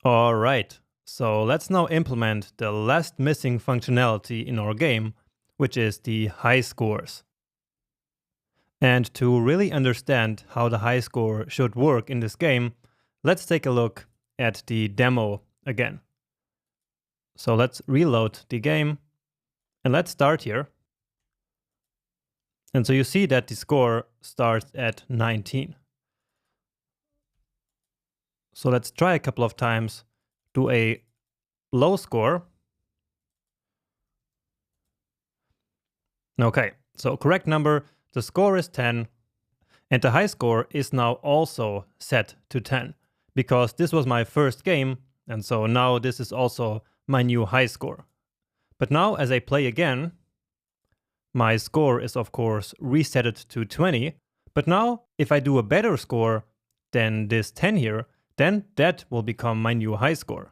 All right, so let's now implement the last missing functionality in our game, which is the high scores. And to really understand how the high score should work in this game, let's take a look at the demo again. So let's reload the game and let's start here. And so you see that the score starts at 19. So let's try a couple of times, do a low score. Okay, so correct number, the score is 10, and the high score is now also set to 10, because this was my first game, and so now this is also my new high score. But now as I play again, my score is of course resetted to 20, but now if I do a better score than this 10 here, then that will become my new high score.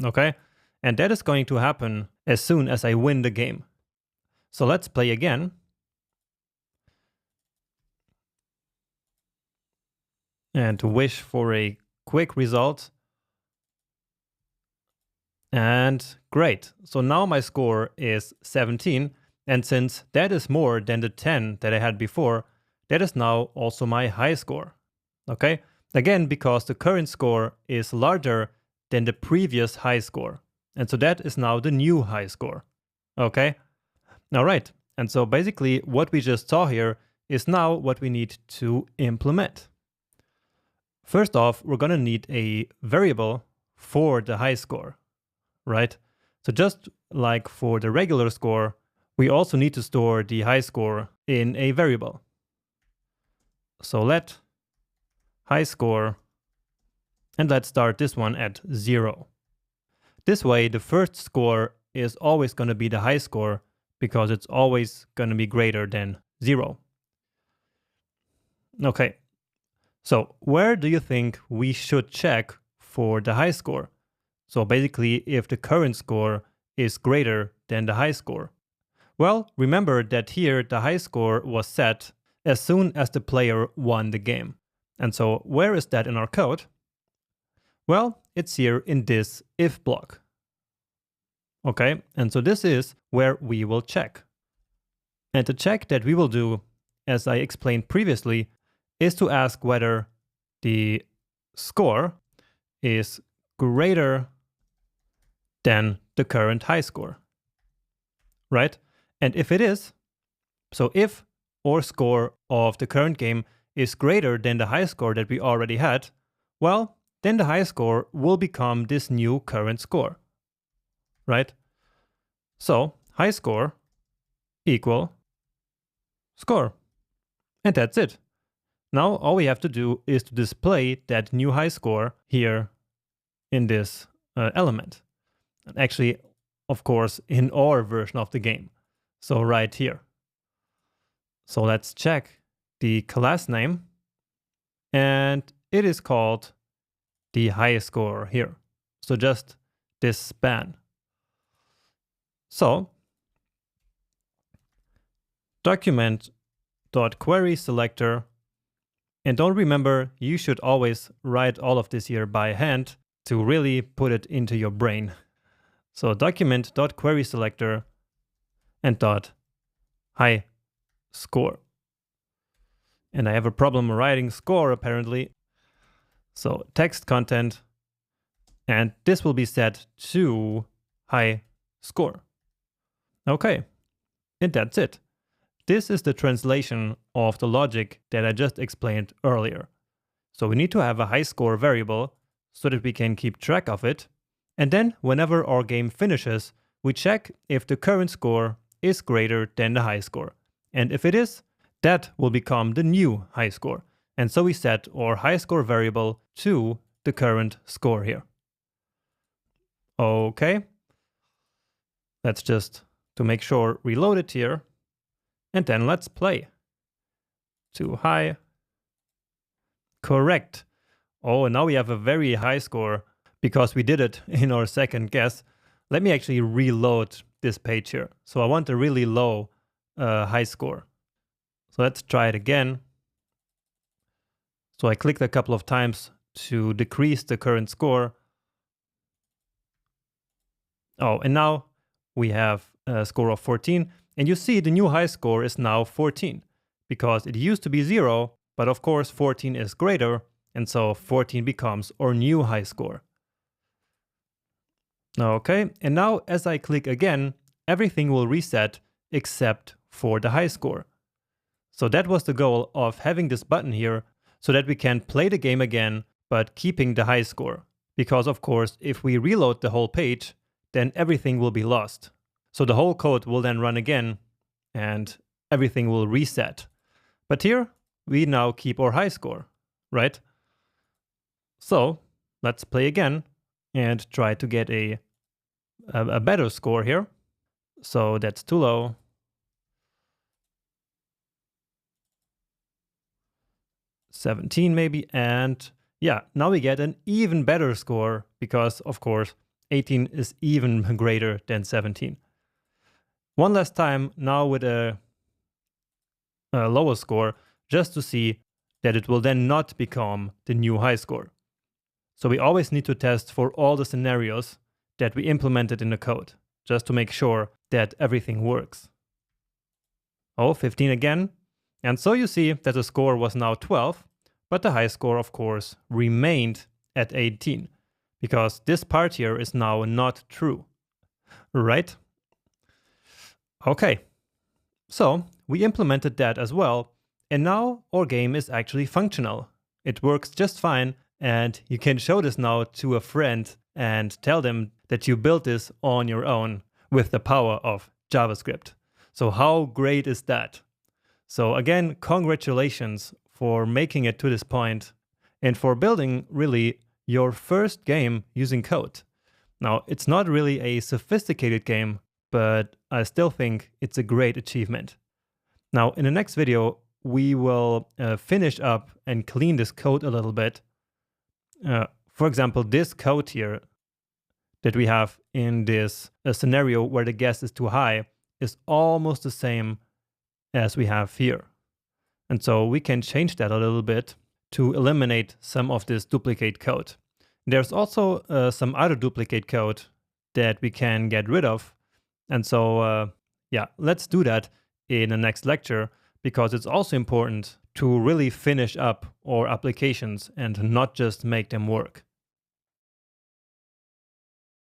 Okay, and that is going to happen as soon as I win the game. So let's play again. And to wish for a quick result. And great. So now my score is 17. And since that is more than the 10 that I had before, that is now also my high score. Okay? Again, because the current score is larger than the previous high score. And so that is now the new high score. Okay? All right. And so basically what we just saw here is now what we need to implement. First off, we're going to need a variable for the high score, right? So just like for the regular score, we also need to store the high score in a variable. So let high score, and let's start this one at 0. This way, the first score is always going to be the high score because it's always going to be greater than 0. Okay. So where do you think we should check for the high score? So basically, if the current score is greater than the high score. Well, remember that here the high score was set as soon as the player won the game. And so where is that in our code? Well, it's here in this if block. Okay, and so this is where we will check. And the check that we will do, as I explained previously, is to ask whether the score is greater than the current high score, right? And if it is, so if our score of the current game is greater than the high score that we already had, well, then the high score will become this new current score, right? So high score equal score, and that's it. Now all we have to do is to display that new high score here in this element. And actually, of course, in our version of the game. So right here. So let's check the class name. And it is called the high score here. So just this span. So document.query selector. And don't remember, you should always write all of this here by hand to really put it into your brain. So document.query selector and high score. And I have a problem writing score apparently. So text content, and this will be set to high score. Okay, and that's it. This is the translation of the logic that I just explained earlier. So we need to have a high score variable so that we can keep track of it. And then whenever our game finishes, we check if the current score is greater than the high score. And if it is, that will become the new high score. And so we set our high score variable to the current score here. Okay. Let's just, to make sure, reload it here. And then let's play. Too high. Correct. Oh, and now we have a very high score because we did it in our second guess. Let me actually reload this page here. So I want a really low high score. So let's try it again. So I clicked a couple of times to decrease the current score. Oh, and now we have a score of 14. And you see the new high score is now 14 because it used to be 0, but of course 14 is greater, and so 14 becomes our new high score. Okay, and now as I click again, everything will reset except for the high score. So that was the goal of having this button here, so that we can play the game again, but keeping the high score. Because of course, if we reload the whole page, then everything will be lost. So the whole code will then run again, and everything will reset. But here, we now keep our high score, right? So let's play again and try to get a better score here. So that's too low. $17 maybe, and yeah, now we get an even better score because, of course, 18 is even greater than 17. One last time now with a lower score, just to see that it will then not become the new high score. So we always need to test for all the scenarios that we implemented in the code, just to make sure that everything works. Oh, 15 again. And so you see that the score was now 12, but the high score, of course, remained at 18, because this part here is now not true, right? Okay, so we implemented that as well, and now our game is actually functional. It works just fine, and you can show this now to a friend and tell them that you built this on your own with the power of JavaScript. So how great is that? So again, congratulations for making it to this point and for building really your first game using code. Now, it's not really a sophisticated game, but I still think it's a great achievement. Now, in the next video, we will finish up and clean this code a little bit. For example, this code here that we have in this scenario where the guess is too high is almost the same as we have here. And so we can change that a little bit to eliminate some of this duplicate code. There's also some other duplicate code that we can get rid of. And so, yeah, let's do that in the next lecture, because it's also important to really finish up our applications and not just make them work.